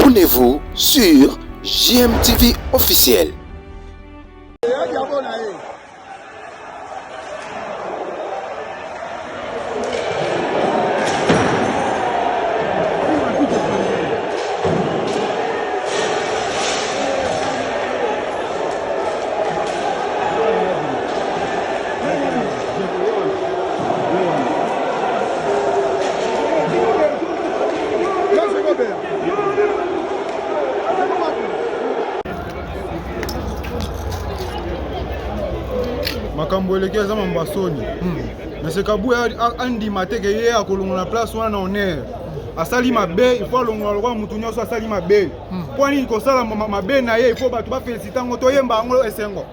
Abonnez-vous sur JMTV officiel. makambo eleki eza mambasoni mais c'est Kabouya andima te ke ye akolongola place wana na honneur asali mabe il faut alongola lokwa mutu nyonso asali mabe mpo nini kosala mabe na ye il faut bato bafélicite yango toyemba yango esengo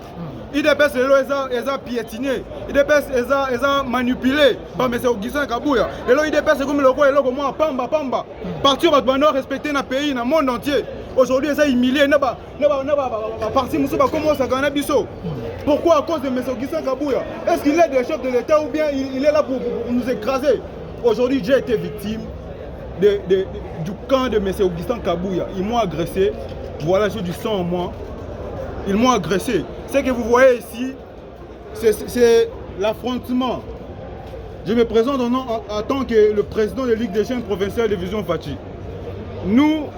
IDPS lelo eza piétiné IDPS eza manipulé par M. Augustin Kabouya lelo IDPS ekomi lokola eloko mwa pamba partir bato bando respecté na pays na monde entier aujourd'hui eza humilié na parti mosusu bakomosaka na biso. Pourquoi? À cause de M. Augustin Kabouya. Est-ce qu'il est le chef de l'État ou bien il est là pour nous écraser? Aujourd'hui, j'ai été victime du camp de M. Augustin Kabouya. Ils m'ont agressé. Voilà, j'ai du sang en moi. Ils m'ont agressé. Ce que vous voyez ici, c'est l'affrontement. Je me présente en tant que le président de la Ligue des jeunes provinciales de Vision Fati. Nous,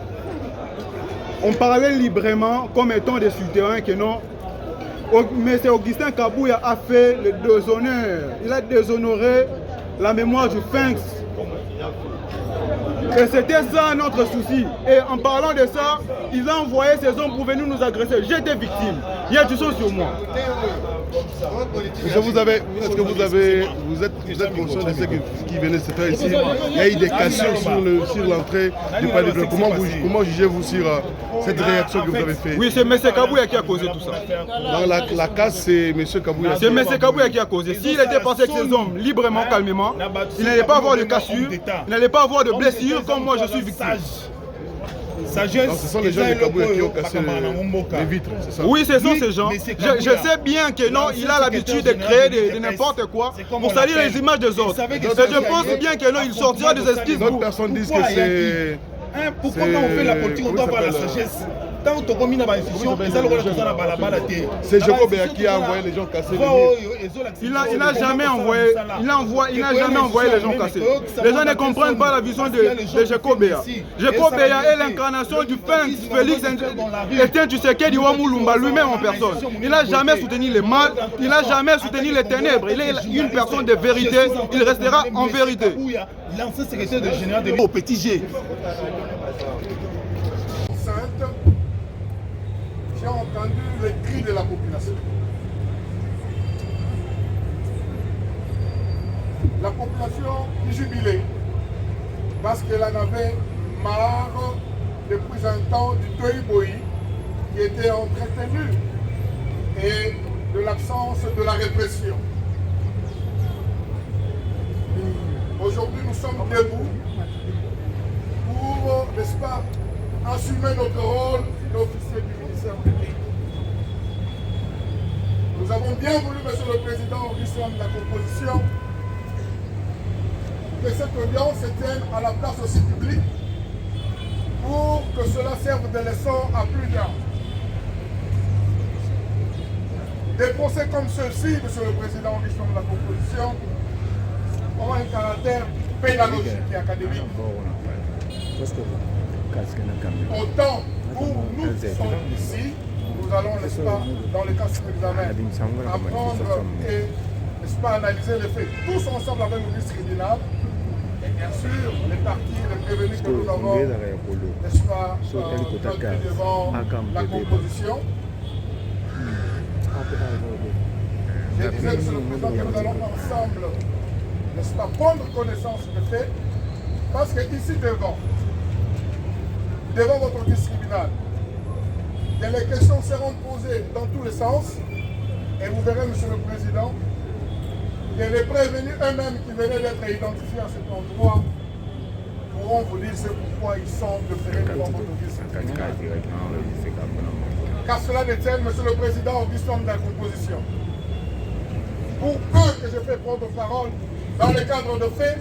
on parlait librement comme étant des souterrains que non. Mais Augustin Kabouya a fait le déshonneur. Il a déshonoré la mémoire du Sphinx. Et c'était ça notre souci. Et en parlant de ça, il a envoyé ses hommes pour venir nous agresser. J'étais victime. Il y a du sang sur moi. Est-ce que vous êtes conscient de ce qui venait de se faire ici? Il y a eu des cassures sur l'entrée du palais de l'État. Comment jugez-vous sur cette réaction que vous avez faite? Oui, c'est M. Kabouya qui a causé tout ça. Donc la casse, c'est M. Kabouya. C'est M. Kabouya qui a causé. S'il était passé avec ses hommes librement, calmement, il n'allait pas avoir de cassures, il n'allait pas avoir de blessures comme moi je suis victime. Donc ce sont les gens de Kabouya qui ont cassé les vitres, c'est ça? Oui, ce sont ces gens. Je sais bien que non, il a l'habitude de créer de n'importe quoi pour salir les images des autres. Et je pense bien que non, il sortira des excuses. D'autres personnes disent que c'est... Pourquoi quand on fait la politique, on doit avoir la sagesse? Tant que tu as dans institution, c'est Jacobé qui a envoyé les gens casser les vitres. Il n'a jamais envoyé les gens casser. Les gens ne comprennent pas la vision de Jacobé. Jacobé est l'incarnation du Sphinx, Félix Etienne Tshisekedi Wamulumba lui-même en personne. Il n'a jamais soutenu le mal, il n'a jamais soutenu les ténèbres. Il est une personne de vérité, il restera en vérité. L'ancien secrétaire général de au Petit G. J'ai entendu les cris de la population. La population jubilée parce qu'elle en avait marre depuis un temps du toy-boy qui était entretenu et de l'absence de la répression. Aujourd'hui, nous sommes debout pour, n'est-ce pas, assumer notre rôle d'officier du ministère public. Nous avons bien voulu, Monsieur le Président, au sein de la composition, que cette audience se tienne à la place aussi publique pour que cela serve de leçon à plus d'un. Des procès comme ceux-ci, Monsieur le Président, au sein de la composition, ont un caractère pédagogique et académique. Autant où nous sommes ici, nous allons, n'est-ce pas, dans le cas de l'examen, apprendre et, n'est-ce pas, analyser les faits tous ensemble avec le ministre tribunal et bien sûr les parties, les prévenus que nous avons, n'est-ce pas, devant la composition. Je disais, Monsieur le Président, que nous allons ensemble, n'est-ce pas, prendre connaissance des faits, parce que ici devant votre office tribunal, les questions seront posées dans tous les sens, et vous verrez, Monsieur le Président, que les prévenus eux-mêmes qui venaient d'être identifiés à cet endroit pourront vous dire c'est pourquoi ils sont déférés devant votre office tribunal. Car cela ne tienne, Monsieur le Président, au discours de la composition. Pour peu que je fais prendre parole dans le cadre de faits,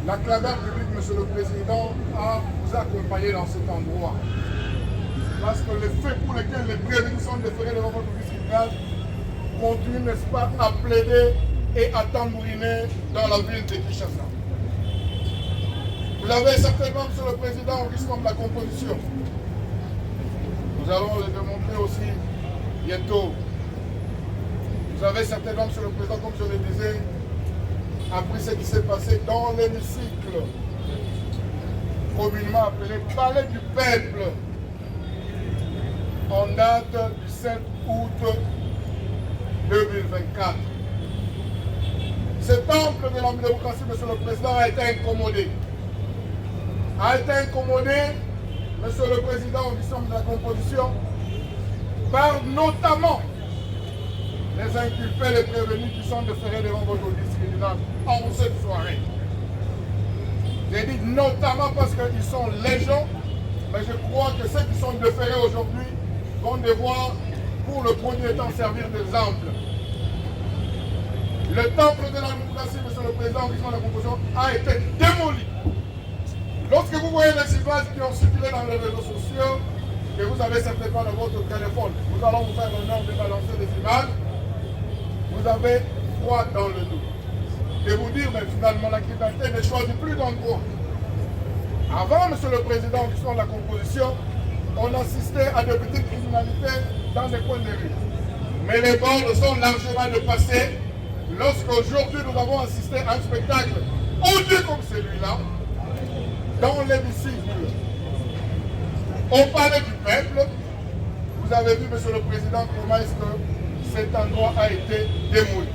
la clameur publique, M. Monsieur le Président, à vous accompagner dans cet endroit. Parce que les faits pour lesquels les prévenus sont déférés devant votre vice-tribunal continuent, n'est-ce pas, à plaider et à tambouriner dans la ville de Kinshasa. Vous avez certainement, Monsieur le Président, au risque de la composition. Nous allons le démontrer aussi bientôt. Vous avez certainement, Monsieur le Président, comme je le disais, appris ce qui s'est passé dans l'hémicycle, communément appelé Palais du Peuple, en date du 7 août 2024. Ce temple de la démocratie, Monsieur le Président, a été incommodé. Monsieur le Président, au sein de la composition, par notamment les inculpés, les prévenus qui sont déférés devant votre tribunal en cette soirée. J'ai dit notamment parce qu'ils sont légion, mais je crois que ceux qui sont déférés aujourd'hui vont devoir, pour le premier temps, servir d'exemple. Le temple de la démocratie, Monsieur le Président, au sein de la composition, a été démoli. Lorsque vous voyez les images qui ont circulé dans les réseaux sociaux, que vous avez certainement dans votre téléphone, nous allons vous faire l'honneur de balancer des images, vous avez froid dans le dos. Et vous dire, mais finalement, la criminalité ne choisit plus d'endroit. Avant, Monsieur le Président, qui sont de la composition, on assistait à de petites criminalités dans des coins de rue. Mais les bornes sont largement dépassées lorsqu'aujourd'hui nous avons assisté à un spectacle odieux comme celui-là, dans l'hémicycle, au Palais du Peuple. Vous avez vu, Monsieur le Président, comment est-ce que cet endroit a été démoli.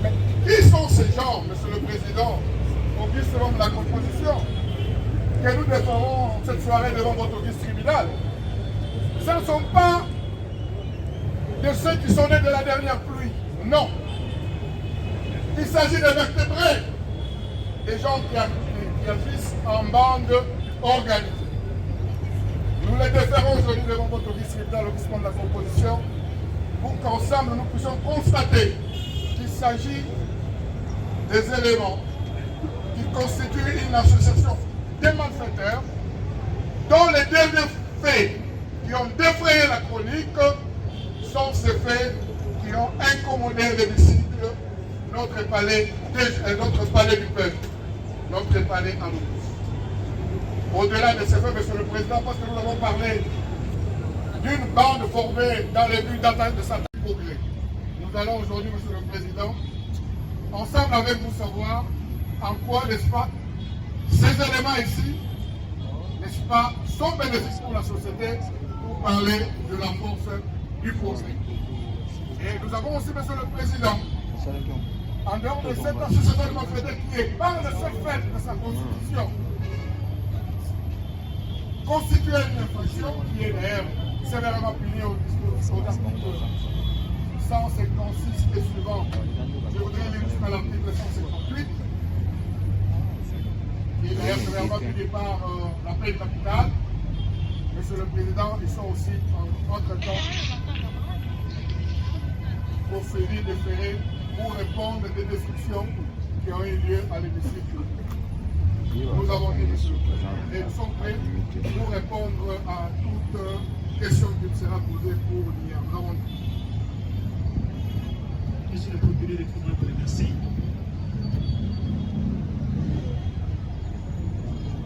Mais qui sont ces gens, Monsieur le Président, au vice-selon de la composition, que nous défendons cette soirée devant votre vice-tribunal? Ce ne sont pas de ceux qui sont nés de la dernière pluie, non. Il s'agit de vertébrés, des gens qui agissent en bande organisée. Nous les déférons aujourd'hui devant votre vice-tribunal au vice de la composition pour qu'ensemble nous puissions constater qu'il s'agit des éléments qui constituent une association des malfaiteurs dont les derniers faits qui ont défrayé la chronique sont ces faits qui ont incommodé l'hémicycle, notre palais du peuple, notre palais à nous tous. Au-delà de ces faits, Monsieur le Président, parce que nous avons parlé d'une bande formée dans le but d'atteindre de certains progrès. Nous allons aujourd'hui, Monsieur le Président, ensemble avec vous savoir en quoi, n'est-ce pas, ces éléments ici, n'est-ce pas, sont bénéfiques pour la société pour parler de la force du progrès. Et nous avons aussi, Monsieur le Président, en dehors de cette association de malfaiteurs qui est par le seul fait de sa constitution constituée une infraction qui est d'ailleurs sévèrement punie au article 156 et suivant. Je voudrais lire jusqu'à l'article 158. qui est d'ailleurs sévèrement puni par la peine capitale. Monsieur le Président, ils sont aussi entre-temps poursuivis, déférés pour répondre des destructions qui ont eu lieu à l'hémicycle. Nous avons dit, monsieur, et nous sommes prêts pour répondre à toute question qui nous sera posée pour l'IA. Nous avons dit. Monsieur le procureur des tribunaux, vous remercie.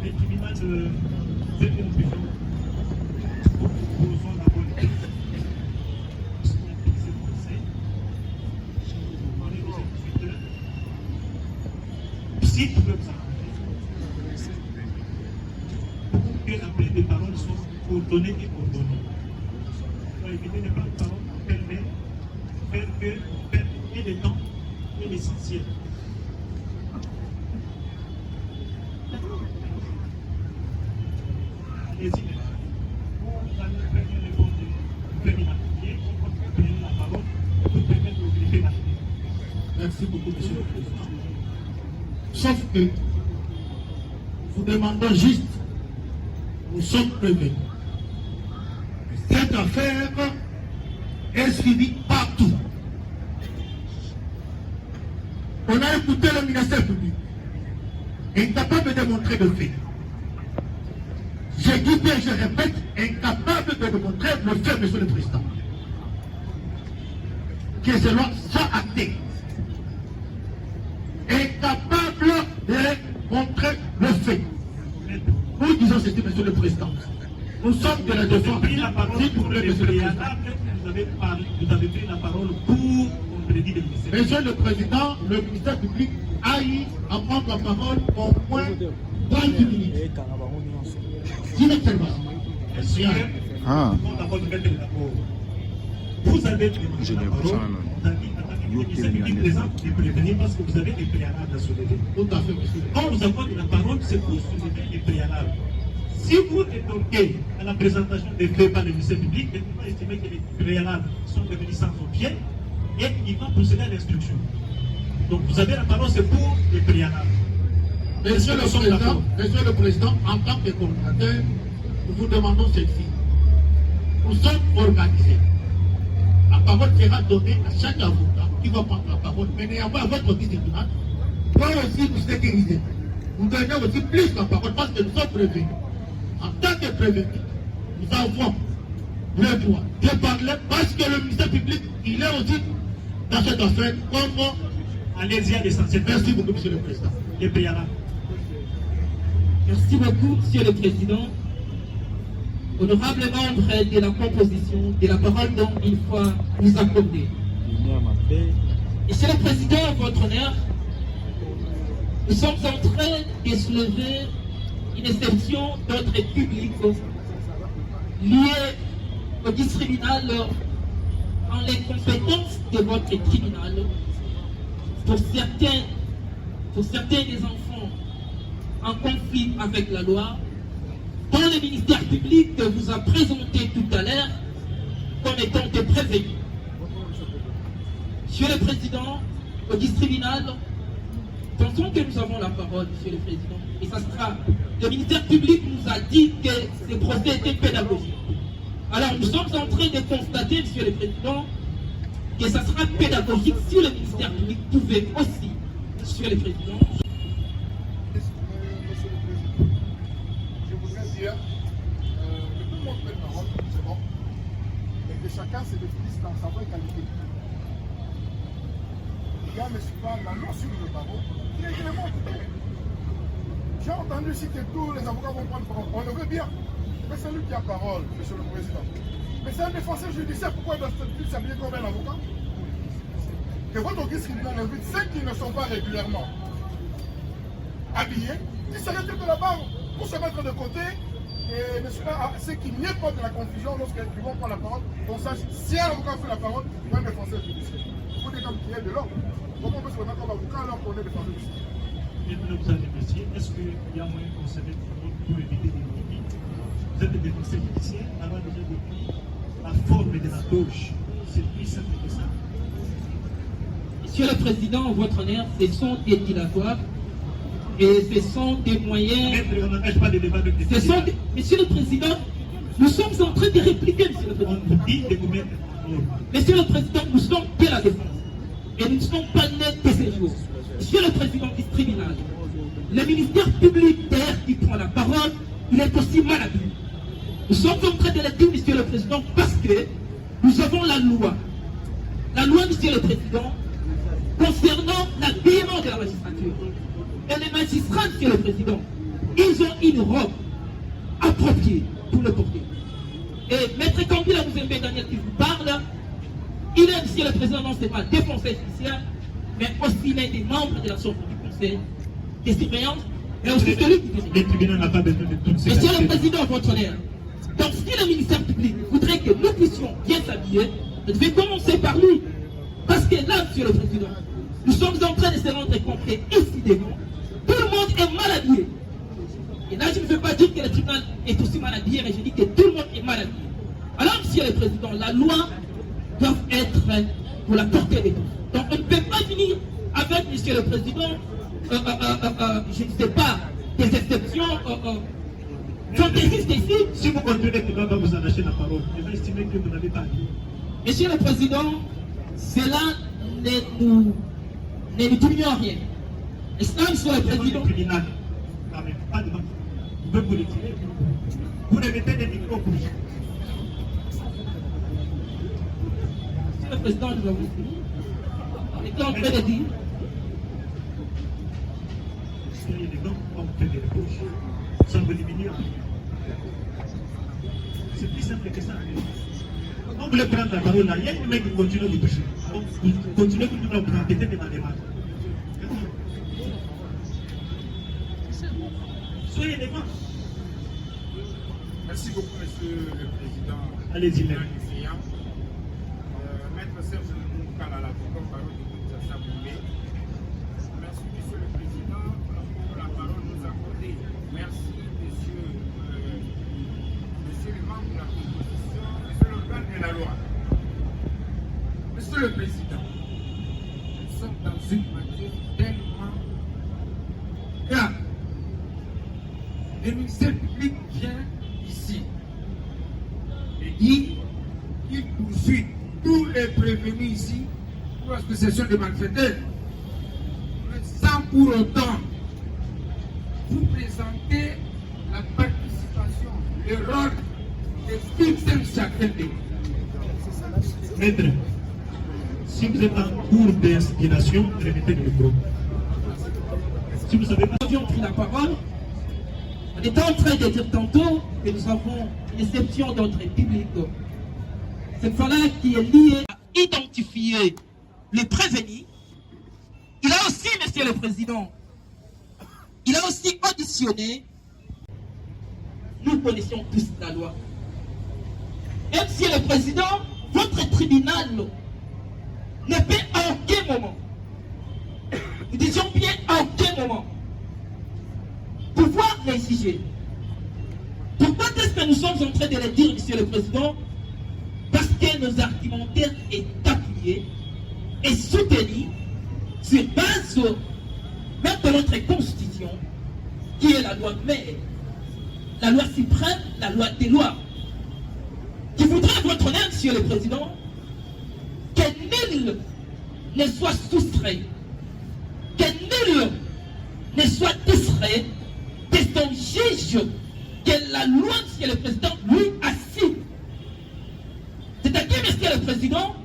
Les tribunaux de cette conclusion proposons la politique. Si tu veux ça, pour que la paix des paroles soit ordonnée et ordonnée. Pour éviter les paroles permet faire que perdre et le temps est l'essentiel. Allez-y, pour faire les comptes criminalités, on peut prendre la parole pour permettre de griffer la vie. Merci beaucoup, monsieur le Président. Sauf que vous demandez juste, nous sommes prévenus. Cette affaire est suivie partout. On a écouté le ministère public. incapable de montrer le fait. J'ai dit et je répète, incapable de démontrer le fait, Monsieur le Président. Que cela soit acté. Incapable de montrer le fait. Nous disons ceci, Monsieur le Président. Nous sommes de la défense. Vous avez pris la parole pour le préalable, vous avez pris la parole pour contredire le ministère. Monsieur le Président, le ministère public a eu à prendre la parole au moins 30 minutes. Directement. Vous avez pris la parole. Présent de prévenir parce que vous avez des préalables à soulever. Tout à fait, monsieur. Quand nous avons la parole, c'est pour soulever les préalables. Si vous évoquez à la présentation des faits par le ministère public, vous pouvez estimer que les préalables sont devenus sans objet et ils vont procéder à l'instruction. Donc vous avez la parole, c'est pour les préalables. Monsieur le Président, en tant que coordinateur, nous vous demandons ceci. Nous sommes organisés. La parole sera donnée à chaque avocat qui va prendre la parole. Mais néanmoins, à votre tribunal, doit aussi nous sécuriser. Nous donnons aussi plus la parole parce que nous sommes prévenus. En tant que prévenus, nous avons le droit de parler parce que le ministère public, il est aussi dans cette affaire comme... Allez-y à l'essentiel. Merci beaucoup, Monsieur le Président. Les préalables. Merci beaucoup, Monsieur le Président. Honorable membre de la composition, de la parole dont une fois vous accordez. Monsieur le Président, votre honneur, nous sommes en train de soulever une exception d'ordre public liée au tribunal en les compétences de votre tribunal pour certains des enfants en conflit avec la loi, dont le ministère public vous a présenté tout à l'heure comme étant des prévenus. Monsieur le Président, au tribunal, pensons que nous avons la parole, Monsieur le Président, et ça sera. Le ministère public nous a dit que ces procès étaient pédagogiques. Alors nous sommes en train de constater, Monsieur le Président, que ça sera pédagogique si le ministère public pouvait aussi, Monsieur le Président. Je voudrais dire que tout le monde peut parole, c'est bon, et que chacun se définisse dans sa vraie qualité. Les gars ne suivent pas la loi sur le barreau, il est élément tout. J'ai entendu ici que tous les avocats vont prendre parole. On le veut bien, mais c'est lui qui a parole, Monsieur le Président. Mais c'est un défenseur judiciaire, pourquoi doit-il s'habiller comme un avocat? Que votre tribunal invite ceux qui ne sont pas régulièrement habillés, qui se retirent de la barre pour se mettre de côté et ne pas ceux qui n'y pas de la confusion lorsqu'ils vont prendre la parole, qu'on sache si un avocat fait la parole ou un défenseur judiciaire. Vous dites comme qui est de l'ordre. Comment on peut se mettre comme avocat alors qu'on est défenseur judiciaire? Et vous avez négocié, est-ce qu'il y a moyen qu'on se mette pour éviter des limites? Vous êtes des défenseurs judiciaires, avant déjà depuis la forme de la gauche. C'est plus simple que ça. Monsieur le Président, votre honneur, ce sont des dilatoires et ce sont des moyens. On n'empêche pas de débat avec des Monsieur le Président, nous sommes en train de répliquer, Monsieur le Président. On vous dit de vous mettre en ordre. Monsieur le Président, nous sommes de la défense et nous ne sommes pas nets de ces jours. Monsieur le Président du tribunal, le ministère public d'ailleurs qui prend la parole, il est aussi mal habillé. Nous sommes en train de le dire, Monsieur le Président, parce que nous avons la loi. La loi, Monsieur le Président, concernant l'habillement de la magistrature. Et les magistrats, Monsieur le Président, ils ont une robe appropriée pour le porter. Et Maître Kambila Muzembe Daniel qui vous parle, il est, Monsieur le Président, non seulement défenseur judiciaire, mais aussi l'un des membres de la Chambre du Conseil des surveillances, et aussi celui qui fait. Le tribunal n'a pas besoin de toutes ces Monsieur le Président, votre honneur, donc si le ministère public voudrait que nous puissions bien s'habiller, je vais commencer par lui. Parce que là, Monsieur le Président, nous sommes en train de se rendre compte ici devant, tout le monde est mal habillé. Et là, je ne veux pas dire que le tribunal est aussi mal habillé, mais je dis que tout le monde est mal habillé. Alors, Monsieur le Président, la loi doit être pour la portée des tous. Donc, on ne peut pas finir avec, Monsieur le Président, je ne sais pas, des exceptions fantaisistes ici. Si vous continuez, tout le monde va vous arracher la parole. Je vais estimer que vous n'avez pas dit. Monsieur le Président, cela ne nous diminue en rien. Islam sur le président. Tribunal. Pas devant. Vous pouvez vous le tirer. Vous le mettez des micros pour vous. Le président nous a dit. On était en train de dire. Soyez les gants, on fait des reproches. Ça vous diminue. C'est plus simple que ça. Quand vous voulez prendre la parole là, il y a une mec qui continue de toucher. Donc, vous continuez toujours à vous embêter devant les mains. Soyez les mains. Merci beaucoup, Monsieur le Président. Allez-y, maître. Maître Serge Moukala, l'avocat parole de Kinshasa Bombé. Merci, Monsieur le Président, pour la parole nous accordée. Merci, Monsieur le membre de la Constitution, Monsieur l'organe de la loi. Monsieur le Président, nous sommes dans une matière tellement grave. Le ministère public vient ici et dit qu'il poursuit tous les prévenus ici pour l'association des malfaiteurs, sans pour autant vous présenter la participation, le rôle des victimes chacun de nous. Maître, si vous êtes en cours d'inspiration, remettez le micro. Si vous savez pas, Nous avions pris la parole. On était en train de dire tantôt que nous avons une exception d'entrée publique. Cette fois-là qui est liée à identifier les prévenus. Il a aussi, Monsieur le Président, il a aussi auditionné. Nous connaissons tous la loi. Et Monsieur le Président, votre tribunal ne peut à aucun moment, nous disions bien à aucun moment, pouvoir exiger. Pourquoi est-ce que nous sommes en train de le dire, Monsieur le Président? Parce que nos argumentaires est appuyé et soutenu sur base même de notre constitution, qui est la loi mère, la loi suprême, la loi des lois, qui voudrait votre honneur, Monsieur le Président, que nul ne soit soustrait, que nul ne soit distrait de son juge que la loi, Monsieur le Président, lui assigne. C'est-à-dire, Monsieur le Président,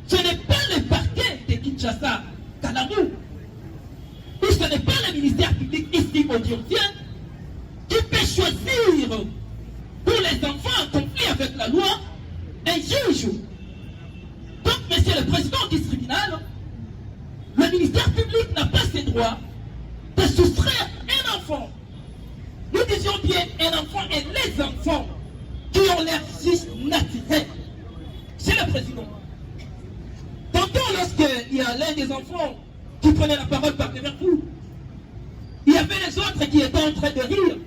ce n'est pas le parquet de Kinshasa, Kalamou, ou ce n'est pas le ministère public ici audiencien qui peut choisir pour les enfants en conflit avec la loi un juge. Donc, Monsieur le Président du tribunal, le ministère public n'a pas ce droit de soustraire un enfant. Nous disions bien un enfant et les enfants qui ont leur juge naturel. C'est le Président. Tantôt, lorsqu'il y a l'un des enfants qui prenait la parole par devers vous, il y avait les autres qui étaient en train de rire.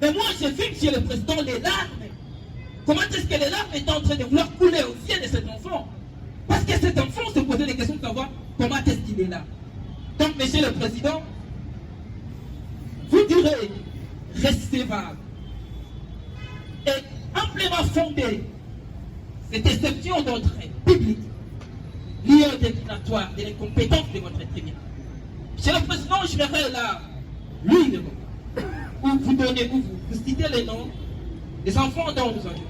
Mais moi, j'ai vu, Monsieur le Président, les larmes. Comment est-ce que les larmes étaient en train de vouloir couler aux yeux de cet enfant? Parce que cet enfant se posait des questions de savoir comment est-ce qu'il est là. Donc, Monsieur le Président, vous direz recevable et amplement fondée cette exception d'entrée publique liée au déclinatoire de l'incompétence de votre tribunal. Monsieur le Président, je verrai là, lui, où vous donnez, où vous citez les noms des enfants dont vous avez.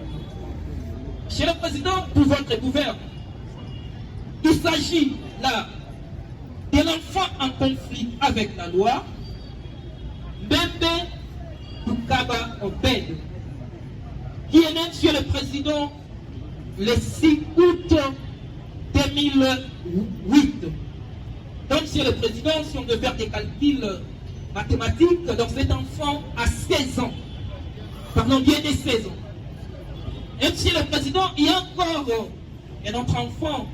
Monsieur le Président, pour votre gouvernement, il s'agit là de l'enfant en conflit avec la loi, Mbembe Bukaba Obed, qui est né, Monsieur le Président, le 6 août 2008. Donc, Monsieur le Président, si on veut faire des calculs mathématiques, donc cet enfant a 16 ans. Parlons bien des 16 ans. Et Monsieur le Président, il y a encore un autre enfant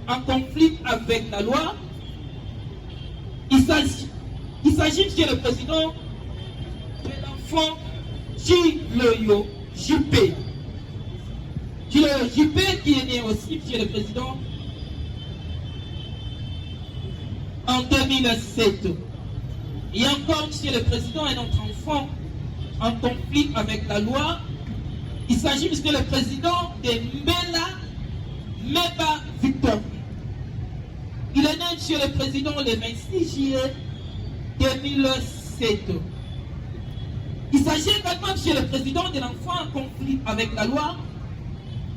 en conflit avec la loi. Il s'agit, Monsieur le Président, de l'enfant Chiloyo JP. Chiloyo JP qui est né aussi, Monsieur le Président, en 2007. Il y a encore, Monsieur le Président, un autre enfant en conflit avec la loi. Il s'agit, Monsieur le Président, de Meba Victor. Il est né, Monsieur le Président, le 26 juillet 2007. Il s'agit également, Monsieur le Président, de l'enfant en conflit avec la loi,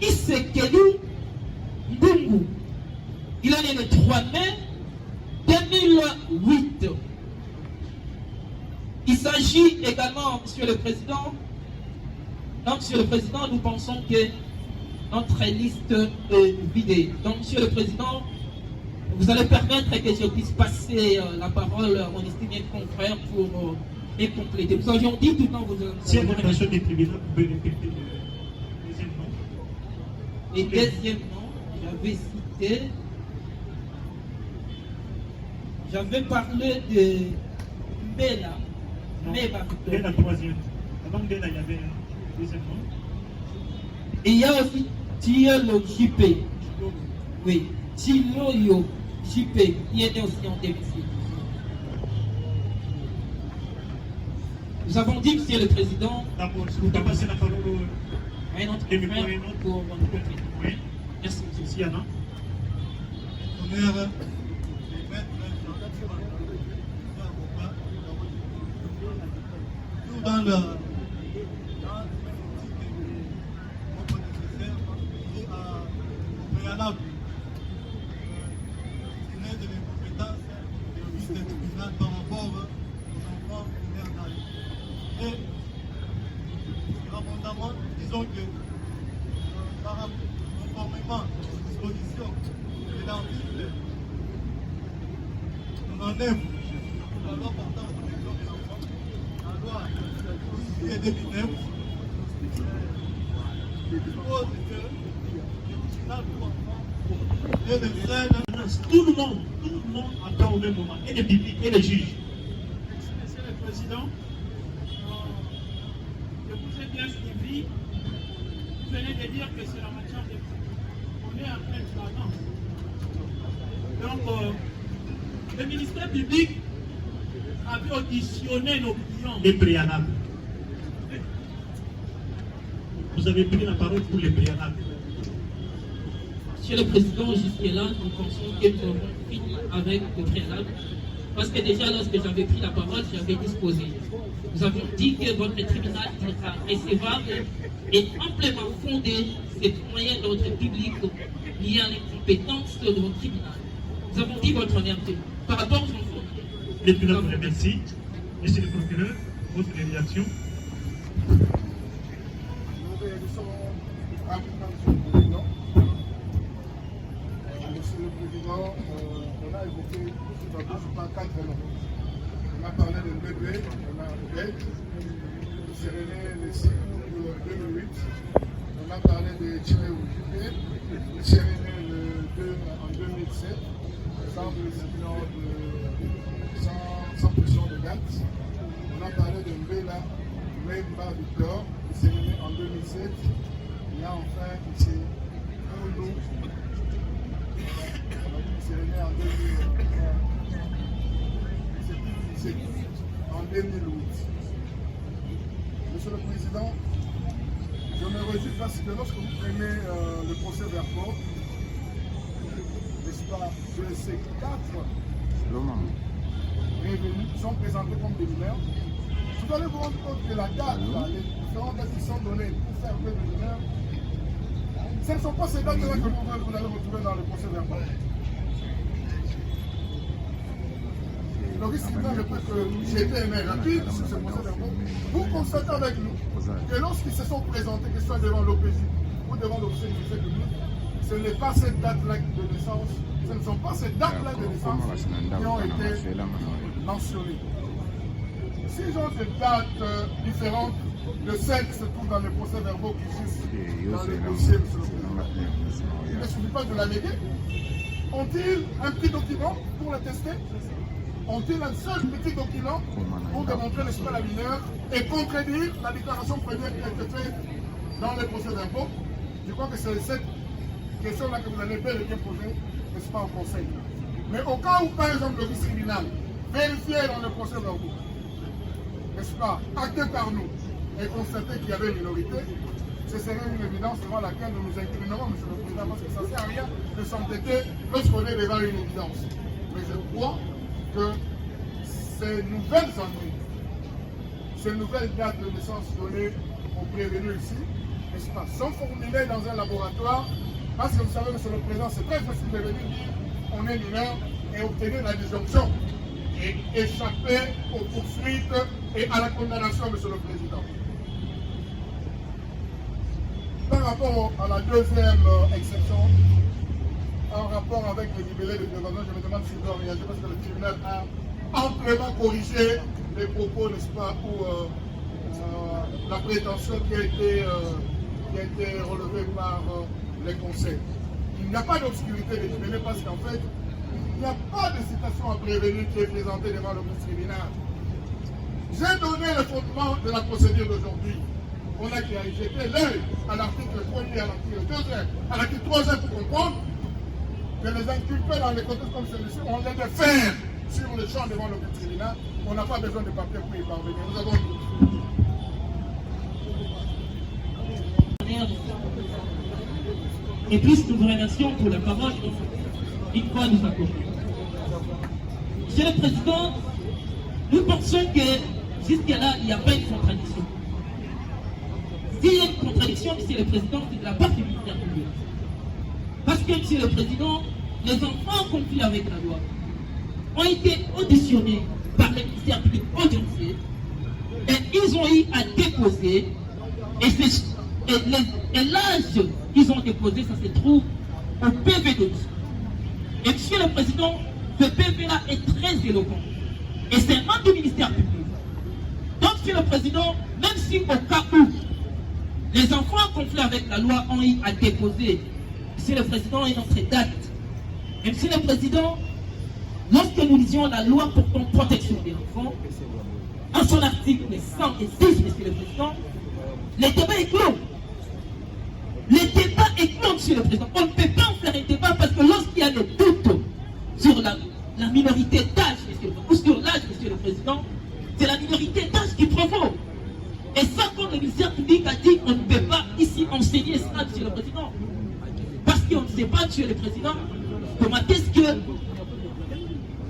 Isekedu Mbungu. Il est né le 3 mai 2008. Il s'agit également, Monsieur le Président, donc, Monsieur le Président, nous pensons que notre liste est vidée. Donc, Monsieur le Président, vous allez permettre que je puisse passer la parole à mon estimé confrère pour les compléter. Nous avions dit tout le temps, vous si la personne des tribunaux, vous pouvez répéter le deuxième nom. Et deuxième nom, j'avais parlé de Mbela. Dès la troisième. Avant Mbela, il y avait un deuxième nom. Et il y a aussi Thielo JP. Oui, Thielo JP, qui est né aussi en 2006. Nous avons dit, Monsieur le Président, d'accord, vous pouvez passer la parole à un autre confrère pour mon compléter. Oui, merci, M. Siana. Honneur, dans le préalable, il est de l'incompétence de l'office des tribunaux par rapport aux enfants mineurs d'âge. Et abondamment, disons que conformément aux dispositions de l'article 99 de la loi portant protection des enfants, la loi de 2009 dispose que le tribunal pour enfants est le seul. Tout le monde attend au même moment, et les bibliques, et les juges. Monsieur le Président, je vous ai bien suivi. Vous venez de dire que c'est la matière de on est en pleine flagrance. Donc, le ministère public avait auditionné nos clients. Les préalables. Vous avez pris la parole pour les préalables. Monsieur le Président, jusque-là, nous pensons que nous avons fini avec le préalable. Parce que déjà, lorsque j'avais pris la parole, j'avais disposé. Nous avions dit que votre tribunal sera recevable et amplement fondé ces moyens d'ordre public liés à l'incompétence de votre tribunal. Nous avons dit votre honnêteté. Par rapport aux enfants. Le tribunal vous remercie. Monsieur le procureur, votre réaction. Monsieur le Président, on a évoqué pas 4 noms. On a parlé de bébé, on a Bête, qui serait né le 6 août 2008. On a parlé de Chile Oujipé, qui serait né le 2 en 2007, sans pression de date. On a parlé de Mbela, Mbemba Victor, qui serait né en 2007. Il y a enfin ici Oulu, qui serait né en 2008. Monsieur le Président, je me réjouis parce que lorsque vous prenez le procès verbal, n'est-ce pas, de ces 4 revenus qui sont présentés comme des mineurs, vous allez vous rendre compte que la date, les différentes dates qui sont données pour faire des mineurs, ce ne sont pas ces dates-là que vous allez retrouver dans le procès verbal. Le risque que j'ai été rapide sur ce procès verbal, vous constatez avec nous que lorsqu'ils se sont présentés, que ce soit devant l'OPJ ou devant l'officier du ministère public, ce n'est pas cette date-là de naissance, ce ne sont pas ces dates-là de naissance qui ont été mentionnées. S'ils ont des dates différentes de celles qui se trouvent dans les procès verbaux qui existent dans les dossiers, monsieur le Président, il ne suffit pas de l'alléguer. Ont-ils un petit document pour le tester? Ont-ils un seul petit document pour démontrer l'espace la mineure et contredire la déclaration première qui a été faite dans les procès d'impôt? Je crois que c'est cette question-là que vous allez bel et bien poser, n'est-ce pas, au Conseil. Mais au cas où, par exemple, le vice-tribunal vérifiait dans le procès d'impôt, n'est-ce pas, acté par nous, et constaté qu'il y avait une minorité, ce serait une évidence devant laquelle nous nous inclinerons, monsieur le Président, parce que ça ne sert à rien de s'entêter lorsqu'on est devant une évidence. Mais je crois que ces nouvelles années, ces nouvelles dates de naissance données aux prévenus ici, n'est-ce pas, sont formulées dans un laboratoire, parce que vous savez, Monsieur le Président, c'est très facile de venir dire on est mineur et obtenir la disjonction et échapper aux poursuites et à la condamnation, Monsieur le Président. Par rapport à la deuxième exception, en rapport avec le libellé de prévention, je me demande s'il doit réagir parce que le tribunal a amplement corrigé les propos, n'est-ce pas, ou la prétention qui a été relevée par les conseils. Il n'y a pas d'obscurité de libellé parce qu'en fait, il n'y a pas de citation à prévenir qui est présentée devant le tribunal. J'ai donné le fondement de la procédure d'aujourd'hui. On a qui a jeté l'œil à l'article 1er, à l'article 2e, à l'article 3e pour comprendre que les inculpés dans les contextes comme celui-ci ont l'air de faire sur le champ devant le tribunal. On n'a pas besoin de papier pour y parvenir. Nous avons Et puis nous vous remercions pour la parole une fois nous accordons. Monsieur le Président, nous pensons que jusqu'à-là, il n'y a pas une contradiction. S'il y a une contradiction, Monsieur le Président, c'est de la part du ministère public. Parce que, Monsieur le Président, les enfants en conflit avec la loi ont été auditionnés par le ministère public audiencé et ils ont eu à déposer et l'âge qu'ils ont déposé, ça se trouve au PV de nous. Et Monsieur le Président, ce PV-là est très éloquent. Et c'est un membre du ministère public. Donc, Monsieur le Président, même si au cas où les enfants en conflit avec la loi ont eu à déposer, Monsieur le Président, une autre date. Et Monsieur le Président, lorsque nous lisions la loi portant protection des enfants, en son article 106, Monsieur le Président, le débat est clos. Le débat est clos, Monsieur le Président. On ne peut pas en faire un débat parce que lorsqu'il y a des doutes sur la minorité d'âge, Monsieur le Président, ou sur l'âge, Monsieur le Président, c'est la minorité d'âge qui provoque. Et ça, comme le ministère public a dit, on ne peut pas ici enseigner ça, Monsieur le Président. Parce qu'on ne sait pas, Monsieur le Président, comment est-ce que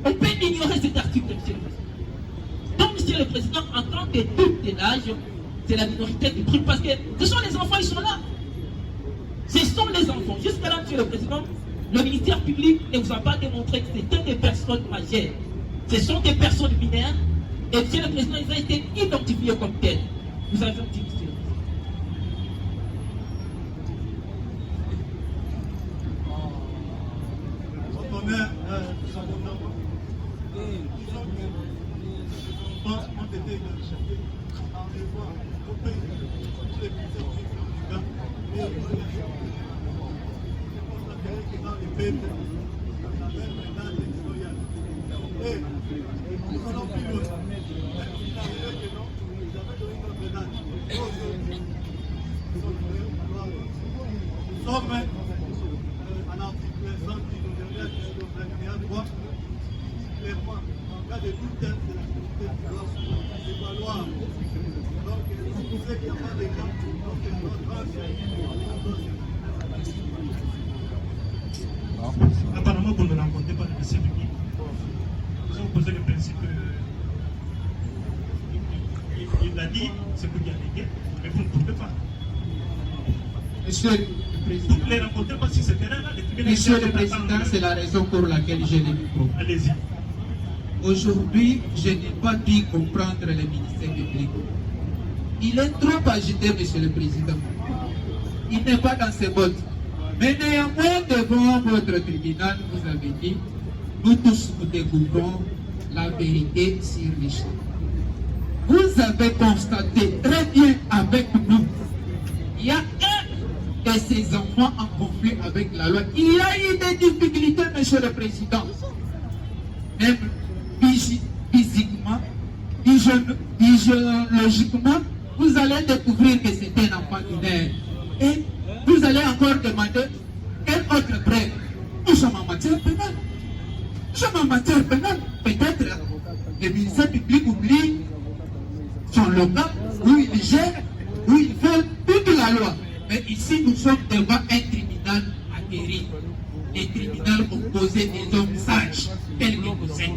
on peut ignorer cet article, Monsieur le Président. Donc, Monsieur le Président, en tant que doute de l'âge, c'est la minorité qui prime parce que ce sont les enfants, ils sont là. Ce sont les enfants. Jusqu'à là, Monsieur le Président, le ministère public ne vous a pas démontré que c'était des personnes majeures. Ce sont des personnes mineures. Et Monsieur le Président, ils ont été identifiés comme tels. Nous avons dit, Monsieur le Président. Apparemment, vous ne rencontrez pas le ministère public. Vous avez posé le principe. Il l'a dit, c'est pour dialoguer, mais vous ne pouvez pas. Monsieur le Président, vous ne les rencontrez pas sur ce terrain-là. Monsieur le Président, c'est la raison pour laquelle j'ai le micro. Allez-y. Aujourd'hui, je n'ai pas pu comprendre le ministère public. Il est trop agité, Monsieur le Président. Il n'est pas dans ses bottes. Mais néanmoins, devant votre tribunal, vous avez dit, nous tous nous découvrons la vérité sur les choses. Vous avez constaté très bien avec nous, il y a un de ces enfants en conflit avec la loi. Il y a eu des difficultés, Monsieur le Président. Même physiquement, physiologiquement, vous allez découvrir que c'est un enfant mineur. Et vous allez encore demander quelle autre preuve. Nous sommes en matière pénale. Nous sommes en matière pénale. Peut-être le ministère public oublie son local où il gère, où il fait toute la loi. Mais ici, nous sommes devant un tribunal aguerri. Un tribunal composé des hommes sages, tels que vous êtes.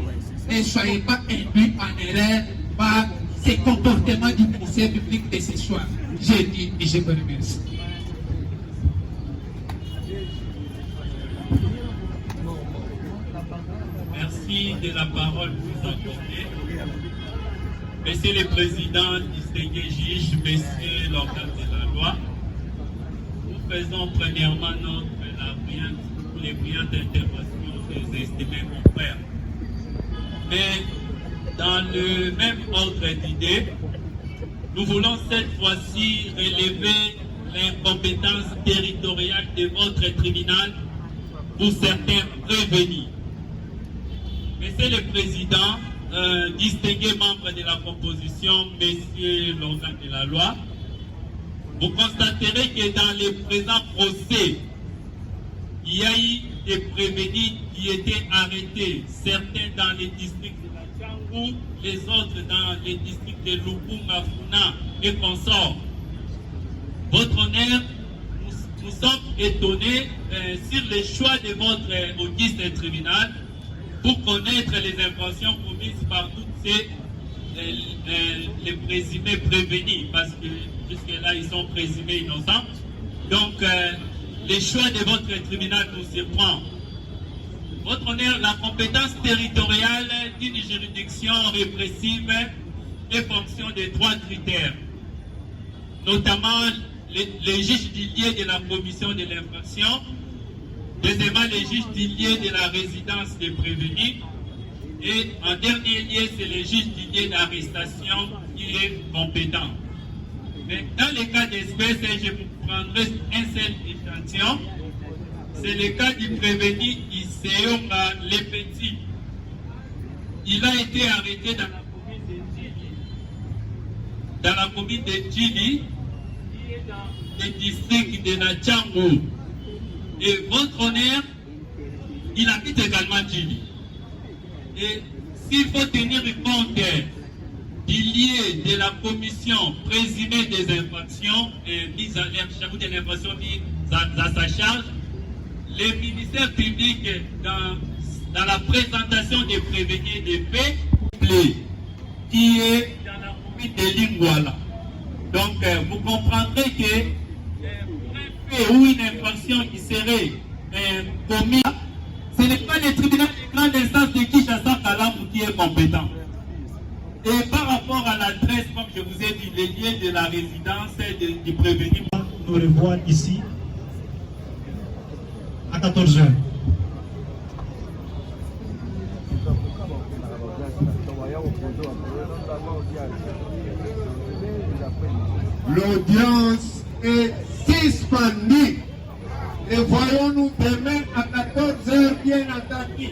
ne soyez pas induits en erreur par ces comportements du conseil public de ce soir. J'ai dit et je vous remercie. Merci de la parole que vous accordez. Monsieur le Président, distingué juge, Monsieur l'organe de la loi, nous faisons premièrement les brillantes interventions des estimés confrères. Mais dans le même ordre d'idées, nous voulons cette fois-ci relever l'incompétence territoriale de votre tribunal pour certains prévenus. Monsieur le Président, distingué membre de la composition, Monsieur l'organe de la loi, vous constaterez que dans les présents procès, il y a eu des prévenus qui étaient arrêtés, certains dans les districts de la Tchangou, les autres dans les districts de Lukunga, Funa et consorts. Votre honneur, nous sommes étonnés sur le choix de votre auguste tribunal pour connaître les infractions commises par toutes les présumés prévenus, parce que jusque-là, ils sont présumés innocents. Donc, le choix de votre tribunal nous surprend. Votre honneur, la compétence territoriale d'une juridiction répressive est fonction de 3 critères, notamment les juges diliés de la commission de l'infraction, deuxièmement les juges diliés de la résidence des prévenus, et en dernier lieu, c'est le juge dilié d'arrestation qui est compétent. Mais dans les cas d'espèce, je vous prendrai un seul échantillon. C'est le cas du prévenu Iseonga Lepeti. Il a été arrêté dans la commune de Djili, qui est dans le district de la Tchangou. Et votre honneur, il habite également Djili. Et s'il faut tenir compte du lié de la commission présumée des infractions et mise à l'air de l'infraction mise à sa charge, le ministère public dans la présentation des prévenus des faits qui est dans la commune de Lingwala. Donc vous comprendrez que pour un fait ou une infraction qui serait commise, ce n'est pas le tribunal de grande instance de Kinshasa Kalamou qui est compétent. Et par rapport à l'adresse, comme je vous ai dit, les liens de la résidence du prévenu, nous revoit ici à 14h. L'audience est suspendue. Et voyons-nous demain à 14h, bien entendu.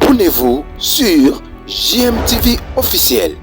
Abonnez-vous sur JMTV officiel.